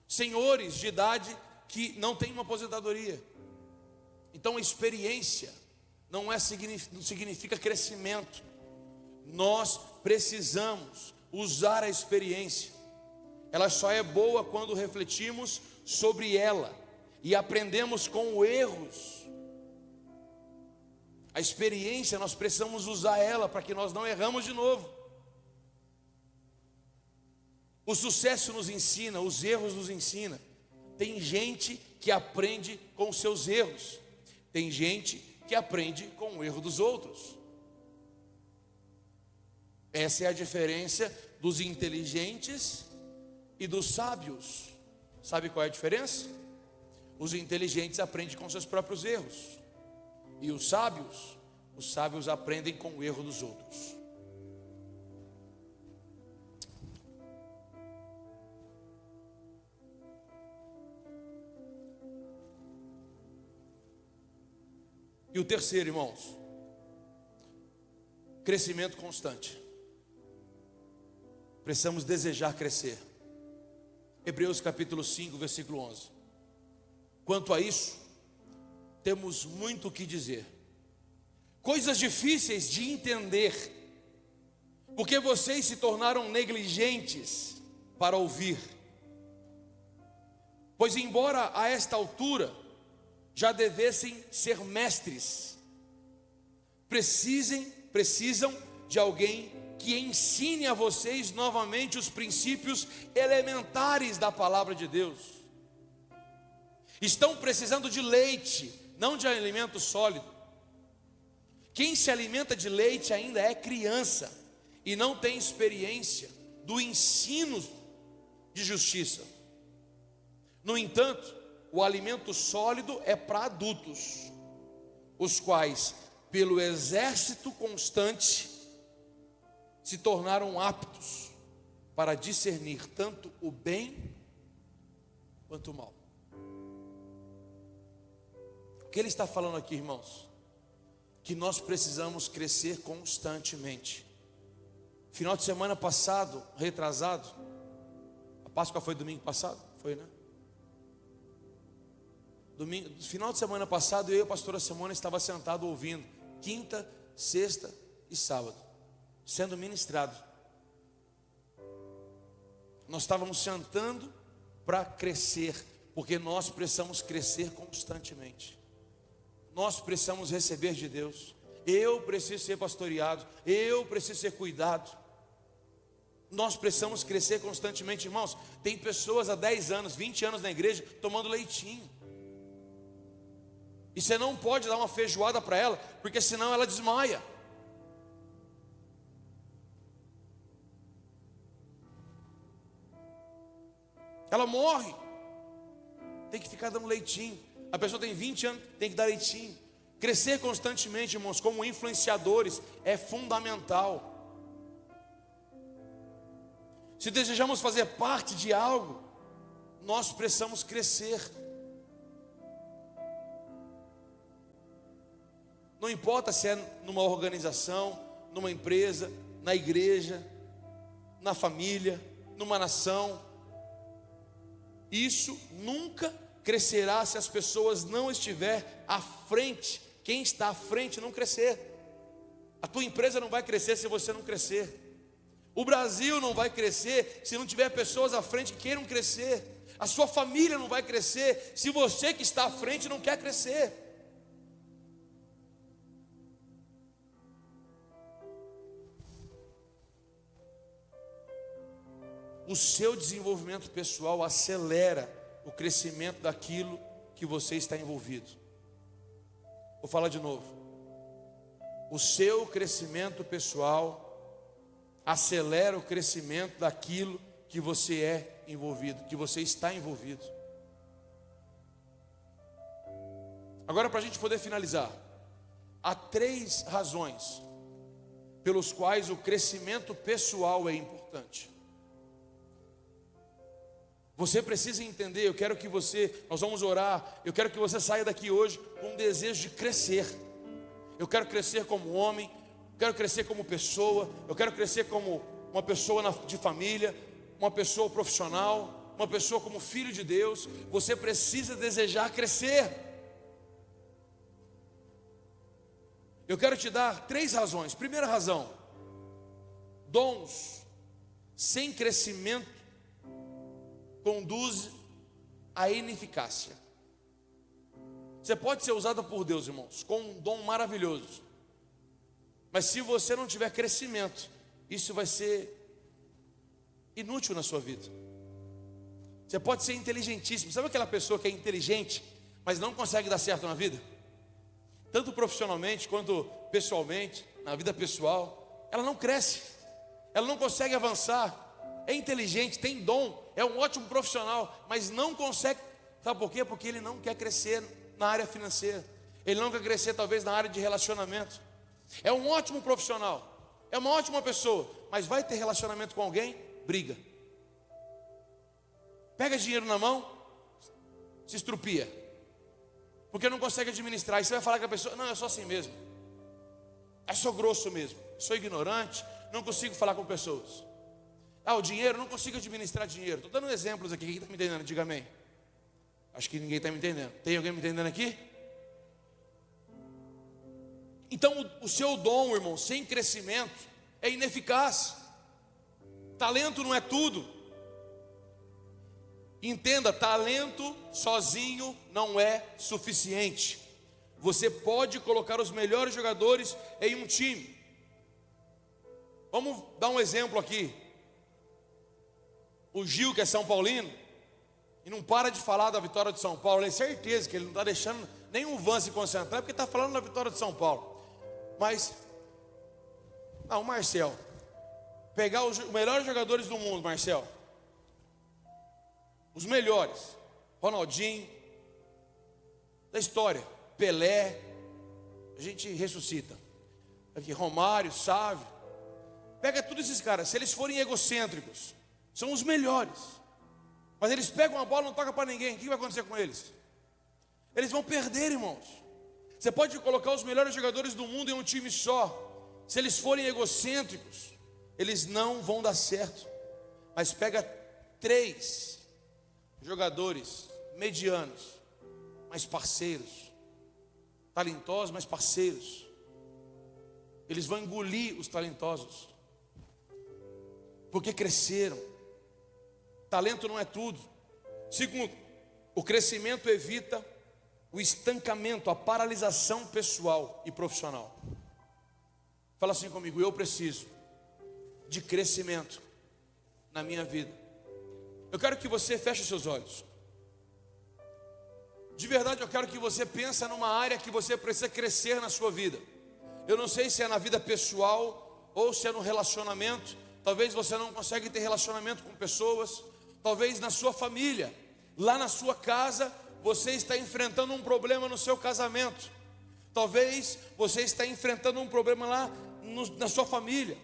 Senhores de idade que não têm uma aposentadoria. Então experiência não significa crescimento. Nós precisamos usar a experiência. Ela só é boa quando refletimos sobre ela e aprendemos com erros. A experiência, nós precisamos usar ela para que nós não erramos de novo. O sucesso nos ensina, os erros nos ensinam. Tem gente que aprende com os seus erros. Tem gente que aprende com o erro dos outros. Essa é a diferença dos inteligentes e dos sábios. Sabe qual é a diferença? Os inteligentes aprendem com seus próprios erros. E os sábios aprendem com o erro dos outros. E o terceiro, irmãos, crescimento constante. Precisamos desejar crescer. Hebreus capítulo 5, versículo 11. Quanto a isso, temos muito o que dizer. Coisas difíceis de entender, porque vocês se tornaram negligentes para ouvir. Pois embora a esta altura já devessem ser mestres, precisam de alguém que ensine a vocês novamente os princípios elementares da palavra de Deus. Estão precisando de leite, não de alimento sólido. Quem se alimenta de leite ainda é criança e não tem experiência do ensino de justiça. No entanto, o alimento sólido é para adultos, os quais, pelo exército constante, se tornaram aptos para discernir tanto o bem quanto o mal. O que ele está falando aqui, irmãos? Que nós precisamos crescer constantemente. Final de semana passado, retrasado, a Páscoa foi domingo passado? Foi, né? Final de semana passado, eu e a pastora Simone estava sentado ouvindo, quinta, sexta e sábado, sendo ministrado. Nós estávamos sentando para crescer, porque nós precisamos crescer constantemente. Nós precisamos receber de Deus. Eu preciso ser pastoreado, eu preciso ser cuidado. Nós precisamos crescer constantemente, irmãos. Tem pessoas há 10 anos, 20 anos na igreja tomando leitinho. E você não pode dar uma feijoada para ela, porque senão ela desmaia. Ela morre. Tem que ficar dando leitinho. A pessoa tem 20 anos, tem que dar leitinho. Crescer constantemente, irmãos, como influenciadores, é fundamental. Se desejamos fazer parte de algo, nós precisamos crescer. Não importa se é numa organização, numa empresa, na igreja, na família, numa nação. Isso nunca crescerá se as pessoas não estiverem à frente. Quem está à frente não crescer. A tua empresa não vai crescer se você não crescer. O Brasil não vai crescer se não tiver pessoas à frente que queiram crescer. A sua família não vai crescer se você que está à frente não quer crescer. O seu desenvolvimento pessoal acelera o crescimento daquilo que você está envolvido. Vou falar de novo. O seu crescimento pessoal acelera o crescimento daquilo que você é envolvido, que você está envolvido. Agora, para a gente poder finalizar, há 3 razões pelos quais o crescimento pessoal é importante. Você precisa entender, nós vamos orar, eu quero que você saia daqui hoje com um desejo de crescer. Eu quero crescer como homem, eu quero crescer como pessoa, eu quero crescer como uma pessoa de família, uma pessoa profissional, uma pessoa como filho de Deus. Você precisa desejar crescer. Eu quero te dar 3 razões. Primeira razão: dons sem crescimento conduz à ineficácia. Você pode ser usado por Deus, irmãos, com um dom maravilhoso, mas se você não tiver crescimento, isso vai ser inútil na sua vida. Você pode ser inteligentíssimo. Sabe aquela pessoa que é inteligente, mas não consegue dar certo na vida? Tanto profissionalmente quanto pessoalmente, na vida pessoal, ela não cresce, ela não consegue avançar. É inteligente, tem dom, é um ótimo profissional, mas não consegue. Sabe por quê? Porque ele não quer crescer na área financeira, ele não quer crescer talvez na área de relacionamento. É um ótimo profissional, é uma ótima pessoa, mas vai ter relacionamento com alguém, briga. Pega dinheiro na mão, se estrupia, porque não consegue administrar. E você vai falar com a pessoa: não, eu sou assim mesmo, eu sou grosso mesmo, sou ignorante, não consigo falar com pessoas. O dinheiro, não consigo administrar dinheiro. Estou dando exemplos aqui, quem está me entendendo? Diga amém. Acho que ninguém está me entendendo. Tem alguém me entendendo aqui? Então o seu dom, irmão, sem crescimento, é ineficaz. Talento não é tudo. Entenda, talento sozinho não é suficiente. Você pode colocar os melhores jogadores em um time. Vamos dar um exemplo aqui. O Gil, que é São Paulino, e não para de falar da vitória de São Paulo. É certeza que ele não está deixando nenhum Van se concentrar, porque está falando da vitória de São Paulo. Mas, o Marcel, pegar os melhores jogadores do mundo, Marcel, os melhores, Ronaldinho, da história, Pelé, a gente ressuscita. Aqui, Romário, Sávio, pega todos esses caras, se eles forem egocêntricos, são os melhores, mas eles pegam a bola e não tocam para ninguém, o que vai acontecer com eles? Eles vão perder, irmãos. Você pode colocar os melhores jogadores do mundo em um time só, se eles forem egocêntricos, eles não vão dar certo. Mas pega 3 jogadores medianos, mas parceiros, talentosos, mas parceiros, eles vão engolir os talentosos, porque cresceram. Talento não é tudo. Segundo, o crescimento evita o estancamento, a paralisação pessoal e profissional. Fala assim comigo: eu preciso de crescimento na minha vida. Eu quero que você feche seus olhos. De verdade, eu quero que você pense numa área que você precisa crescer na sua vida. Eu não sei se é na vida pessoal ou se é no relacionamento. Talvez você não consiga ter relacionamento com pessoas. Talvez na sua família, lá na sua casa, você está enfrentando um problema no seu casamento. Talvez você está enfrentando um problema lá na sua família,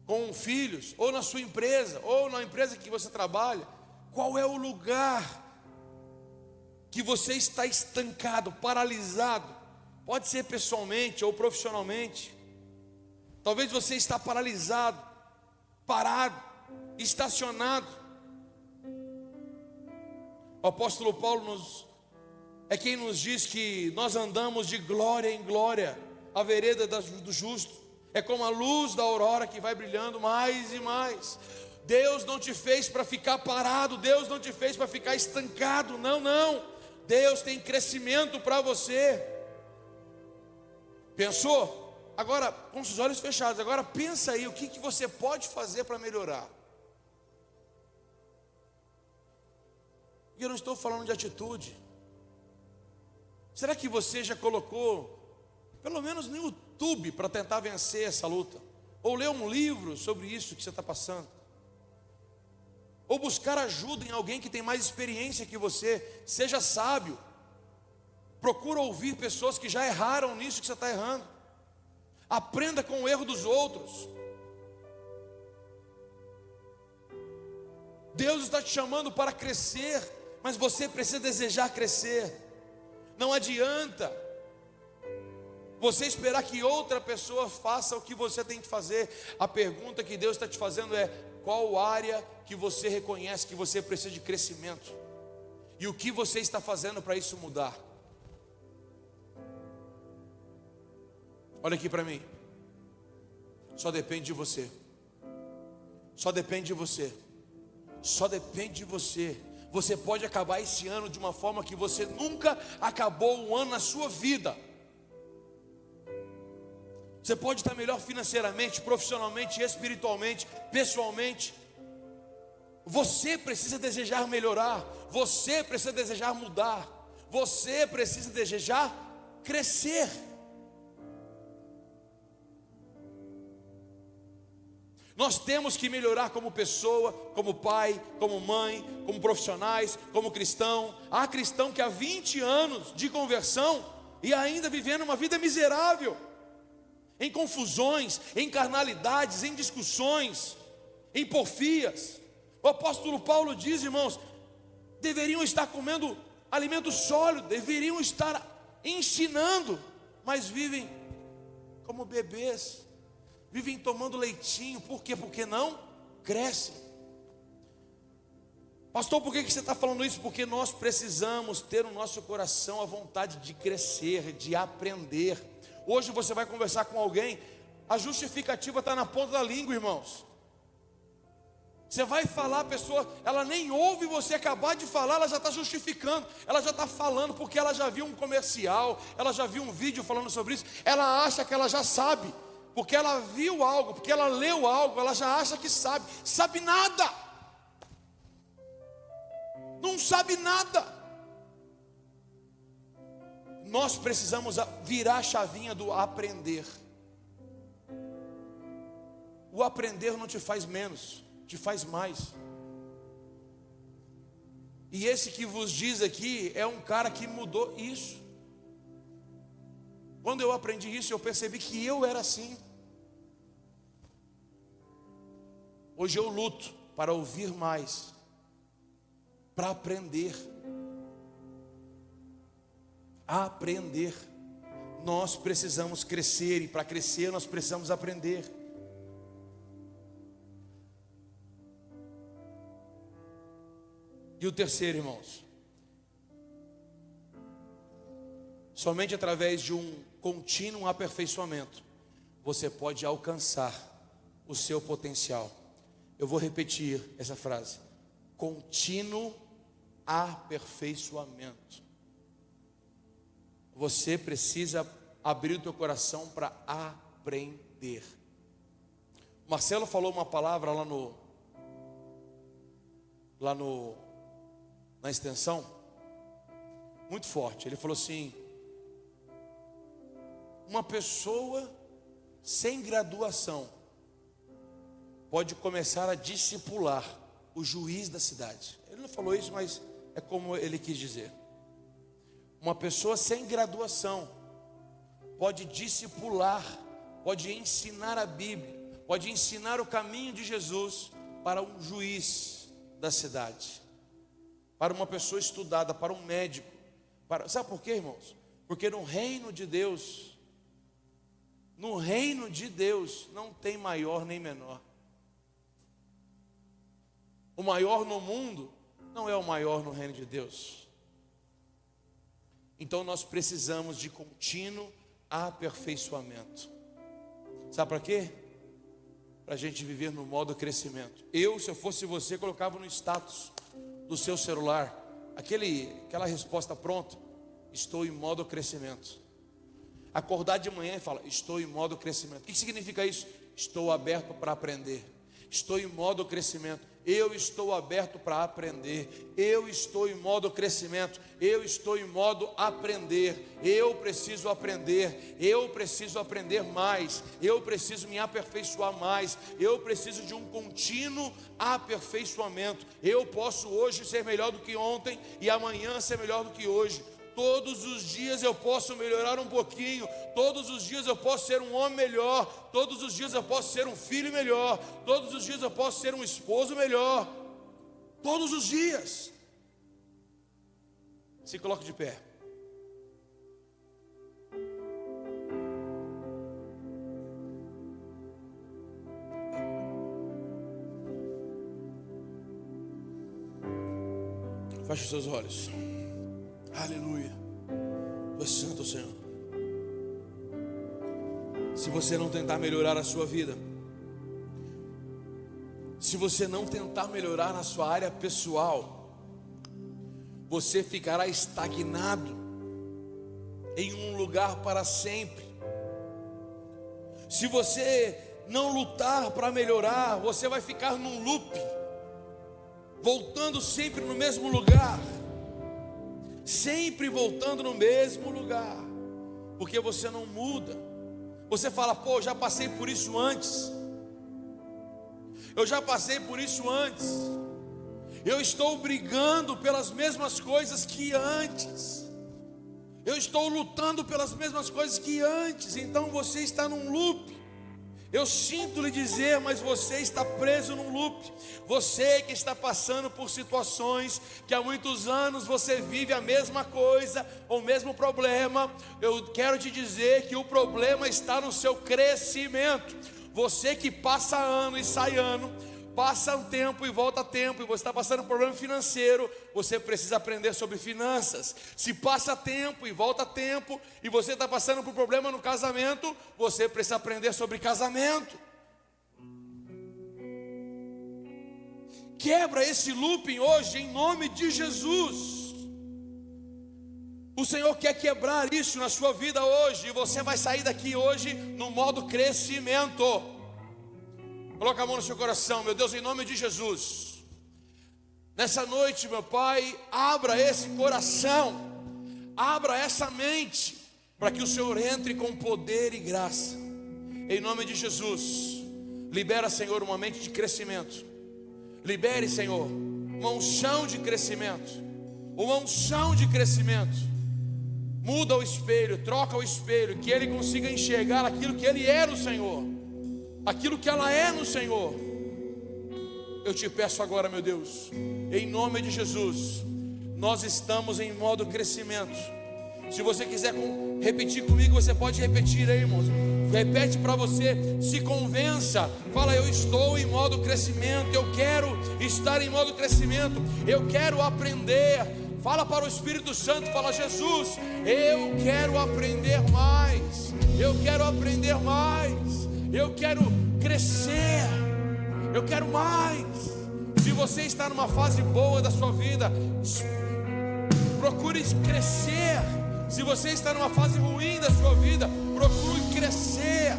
com filhos, ou na sua empresa, ou na empresa que você trabalha. Qual é o lugar que você está estancado, paralisado? Pode ser pessoalmente ou profissionalmente. Talvez você está paralisado, parado, estacionado. O apóstolo Paulo é quem nos diz que nós andamos de glória em glória, a vereda do justo é como a luz da aurora que vai brilhando mais e mais. Deus não te fez para ficar parado, Deus não te fez para ficar estancado, não. Deus tem crescimento para você. Pensou? Agora, com os olhos fechados, agora pensa aí, o que você pode fazer para melhorar? E eu não estou falando de atitude. Será que você já colocou, pelo menos no YouTube, para tentar vencer essa luta? Ou ler um livro sobre isso que você está passando? Ou buscar ajuda em alguém que tem mais experiência que você? Seja sábio. Procura ouvir pessoas que já erraram nisso que você está errando. Aprenda com o erro dos outros. Deus está te chamando para crescer, mas você precisa desejar crescer. Não adianta você esperar que outra pessoa faça o que você tem que fazer. A pergunta que Deus está te fazendo é: qual área que você reconhece que você precisa de crescimento? E o que você está fazendo para isso mudar? Olha aqui para mim. Só depende de você. Só depende de você. Só depende de você. Você pode acabar esse ano de uma forma que você nunca acabou um ano na sua vida. Você pode estar melhor financeiramente, profissionalmente, espiritualmente, pessoalmente. Você precisa desejar melhorar. Você precisa desejar mudar. Você precisa desejar crescer. Nós temos que melhorar como pessoa, como pai, como mãe, como profissionais, como cristão. Há cristão que há 20 anos de conversão e ainda vivendo uma vida miserável, em confusões, em carnalidades, em discussões, em porfias. O apóstolo Paulo diz, irmãos, deveriam estar comendo alimento sólido, deveriam estar ensinando, mas vivem como bebês. Vivem tomando leitinho. Por quê? Porque não crescem. Pastor, por que você está falando isso? Porque nós precisamos ter no nosso coração a vontade de crescer, de aprender. Hoje você vai conversar com alguém, a justificativa está na ponta da língua, irmãos. Você vai falar, a pessoa, ela nem ouve você acabar de falar, ela já está justificando, ela já está falando, porque ela já viu um comercial, ela já viu um vídeo falando sobre isso, ela acha que ela já sabe, porque ela viu algo, porque ela leu algo, ela já acha que sabe nada, não sabe nada. Nós precisamos virar a chavinha do aprender. O aprender não te faz menos, te faz mais. E esse que vos diz aqui é um cara que mudou isso. Quando eu aprendi isso, eu percebi que eu era assim. Hoje eu luto para ouvir mais, para aprender. Aprender. Nós precisamos crescer, e para crescer nós precisamos aprender. E o terceiro, irmãos, somente através de um contínuo aperfeiçoamento você pode alcançar o seu potencial. Eu vou repetir essa frase: contínuo aperfeiçoamento. Você precisa abrir o teu coração para aprender. Marcelo falou uma palavra na extensão, muito forte. Ele falou assim: uma pessoa sem graduação pode começar a discipular o juiz da cidade. Ele não falou isso, mas é como ele quis dizer. Uma pessoa sem graduação pode discipular, pode ensinar a Bíblia, pode ensinar o caminho de Jesus para um juiz da cidade, para uma pessoa estudada, para um médico. Sabe por quê, irmãos? Porque no reino de Deus não tem maior nem menor. O maior no mundo não é o maior no reino de Deus. Então nós precisamos de contínuo aperfeiçoamento. Sabe para quê? Para a gente viver no modo crescimento. Se eu fosse você, colocava no status do seu celular aquela resposta pronta: estou em modo crescimento. Acordar de manhã e falar: estou em modo crescimento. O que significa isso? Estou aberto para aprender. Estou em modo crescimento. Eu estou aberto para aprender. Eu estou em modo crescimento. Eu estou em modo aprender. Eu preciso aprender. Eu preciso aprender mais. Eu preciso me aperfeiçoar mais. Eu preciso de um contínuo aperfeiçoamento. Eu posso hoje ser melhor do que ontem e amanhã ser melhor do que hoje. Todos os dias eu posso melhorar um pouquinho. Todos os dias eu posso ser um homem melhor. Todos os dias eu posso ser um filho melhor. Todos os dias eu posso ser um esposo melhor. Todos os dias. Se coloque de pé. Feche os seus olhos. Aleluia. Tu és santo, Senhor. Se você não tentar melhorar a sua vida, se você não tentar melhorar na sua área pessoal, você ficará estagnado em um lugar para sempre. Se você não lutar para melhorar, você vai ficar num loop, voltando sempre no mesmo lugar. Sempre voltando no mesmo lugar, porque você não muda. Você fala: pô, já passei por isso antes. Eu já passei por isso antes. Eu estou brigando pelas mesmas coisas que antes. Eu estou lutando pelas mesmas coisas que antes. Então você está num loop. Eu sinto lhe dizer, mas você está preso num loop. Você que está passando por situações que há muitos anos você vive a mesma coisa, o mesmo problema. Eu quero te dizer que o problema está no seu crescimento. Você que passa ano e sai ano, passa um tempo e volta tempo, e você está passando por problema financeiro, você precisa aprender sobre finanças. Se passa tempo e volta tempo, e você está passando por problema no casamento, você precisa aprender sobre casamento. Quebra esse looping hoje, em nome de Jesus. O Senhor quer quebrar isso na sua vida hoje, e você vai sair daqui hoje no modo crescimento. Coloca a mão no seu coração, meu Deus, em nome de Jesus. Nessa noite, meu Pai, abra esse coração, abra essa mente, para que o Senhor entre com poder e graça. Em nome de Jesus, libera, Senhor, uma mente de crescimento. Libere, Senhor, uma unção de crescimento. Uma unção de crescimento. Muda o espelho, troca o espelho, que ele consiga enxergar aquilo que ele é no Senhor, aquilo que ela é no Senhor. Eu te peço agora, meu Deus, em nome de Jesus, nós estamos em modo crescimento. Se você quiser repetir comigo, você pode repetir aí, irmãos. Repete para você, se convença. Fala, eu estou em modo crescimento. Eu quero estar em modo crescimento. Eu quero aprender. Fala para o Espírito Santo, fala, Jesus, eu quero aprender mais. Eu quero aprender mais. Eu quero crescer. Eu quero mais. Se você está numa fase boa da sua vida, procure crescer. Se você está numa fase ruim da sua vida, procure crescer.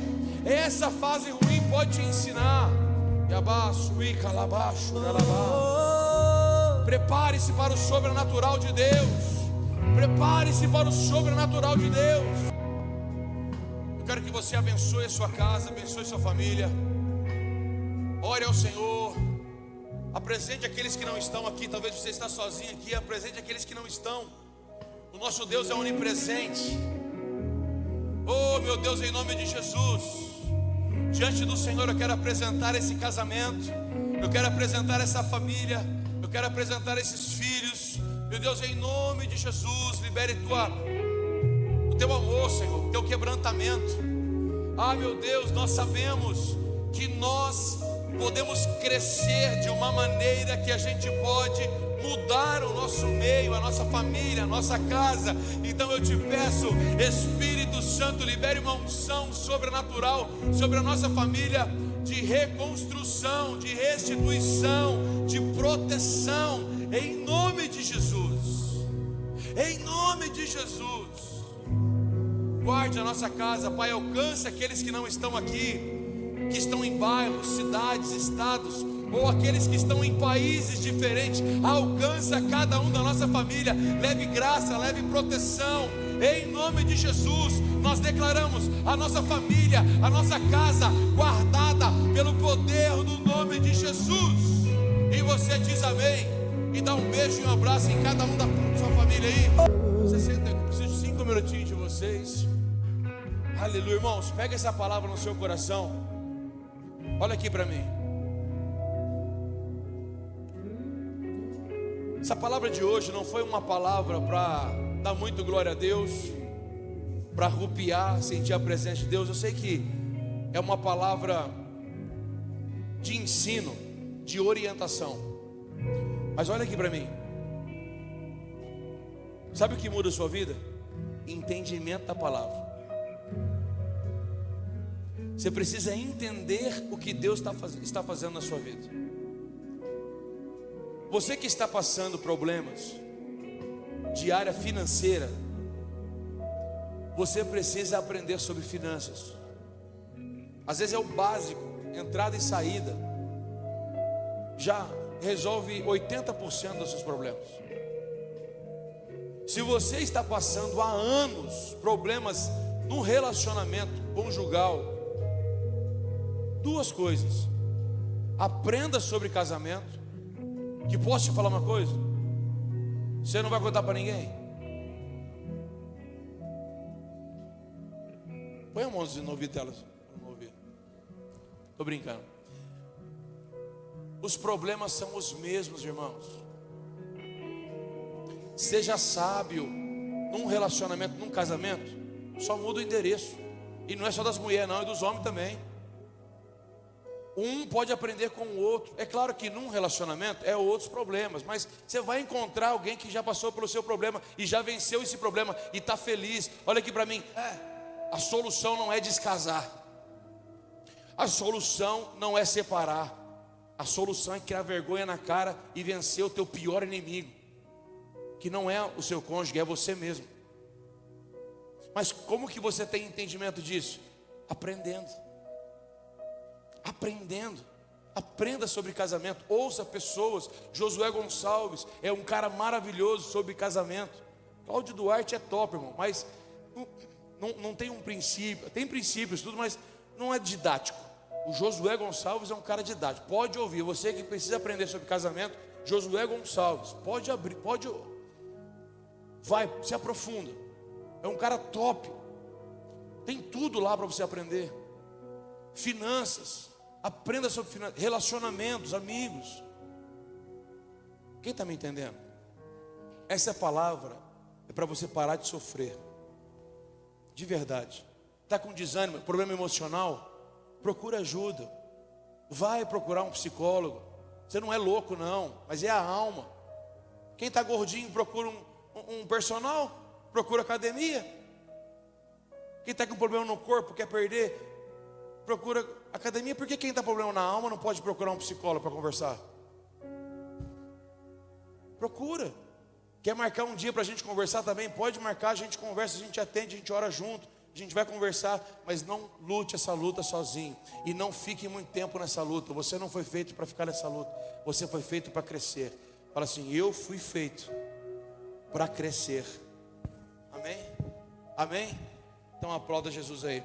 Essa fase ruim pode te ensinar. Prepare-se para o sobrenatural de Deus. Prepare-se para o sobrenatural de Deus. Eu quero que você abençoe a sua casa, abençoe a sua família. Ore ao Senhor. Apresente aqueles que não estão aqui. Talvez você está sozinho aqui. Apresente aqueles que não estão. O nosso Deus é onipresente. Oh, meu Deus, em nome de Jesus, diante do Senhor eu quero apresentar esse casamento. Eu quero apresentar essa família. Eu quero apresentar esses filhos. Meu Deus, em nome de Jesus, libere o teu amor, Senhor, o teu quebrantamento. Ah, meu Deus, nós sabemos que nós podemos crescer de uma maneira que a gente pode mudar o nosso meio, a nossa família, a nossa casa. Então eu te peço, Espírito Santo, libere uma unção sobrenatural sobre a nossa família, de reconstrução, de restituição, de proteção, em nome de Jesus. Em nome de Jesus. Guarde a nossa casa, Pai. Alcance aqueles que não estão aqui, que estão em bairros, cidades, estados, ou aqueles que estão em países diferentes. Alcança cada um da nossa família. Leve graça, leve proteção. Em nome de Jesus, nós declaramos a nossa família, a nossa casa guardada pelo poder do nome de Jesus. E você diz amém, e dá um beijo e um abraço em cada um da sua família aí. Você senta, eu preciso de 5 minutinhos de vocês. Aleluia, irmãos, pega essa palavra no seu coração. Olha aqui para mim. Essa palavra de hoje não foi uma palavra para dar muito glória a Deus, para arrupiar, sentir a presença de Deus. Eu sei que é uma palavra de ensino, de orientação. Mas olha aqui para mim. Sabe o que muda a sua vida? Entendimento da palavra. Você precisa entender o que Deus está fazendo na sua vida. Você que está passando problemas de área financeira, você precisa aprender sobre finanças. Às vezes é o básico, entrada e saída, já resolve 80% dos seus problemas. Se você está passando há anos problemas no relacionamento conjugal, 2 coisas: aprenda sobre casamento. Que posso te falar uma coisa? Você não vai contar para ninguém. Põe a mãozinha no ouvido delas. Estou brincando. Os problemas são os mesmos, irmãos. Seja sábio. Num relacionamento, num casamento, só muda o endereço. E não é só das mulheres não, é dos homens também. Um pode aprender com o outro. É claro que num relacionamento é outros problemas, mas você vai encontrar alguém que já passou pelo seu problema e já venceu esse problema e está feliz. Olha aqui para mim, a solução não é descasar, a solução não é separar, a solução é criar vergonha na cara e vencer o teu pior inimigo, que não é o seu cônjuge, é você mesmo. Mas como que você tem entendimento disso? Aprendendo. Aprenda sobre casamento, ouça pessoas. Josué Gonçalves é um cara maravilhoso sobre casamento. Cláudio Duarte é top, irmão, mas não tem um princípio, tem princípios tudo, mas não é didático. O Josué Gonçalves é um cara didático, pode ouvir, você que precisa aprender sobre casamento, Josué Gonçalves, pode abrir, vai, se aprofunda, é um cara top, tem tudo lá para você aprender. Finanças, aprenda sobre finanças, relacionamentos, amigos. Quem está me entendendo? Essa palavra é para você parar de sofrer, de verdade. Está com desânimo, problema emocional? Procura ajuda, vai procurar um psicólogo. Você não é louco não, mas é a alma. Quem está gordinho procura um personal, procura academia. Quem está com problema no corpo, quer perder, procura academia. Por que quem está com problema na alma não pode procurar um psicólogo para conversar? Procura. Quer marcar um dia para a gente conversar também? Pode marcar, a gente conversa, a gente atende, a gente ora junto, a gente vai conversar. Mas não lute essa luta sozinho, e não fique muito tempo nessa luta. Você não foi feito para ficar nessa luta, você foi feito para crescer. Fala assim: eu fui feito para crescer. Amém? Amém? Então aplauda Jesus aí.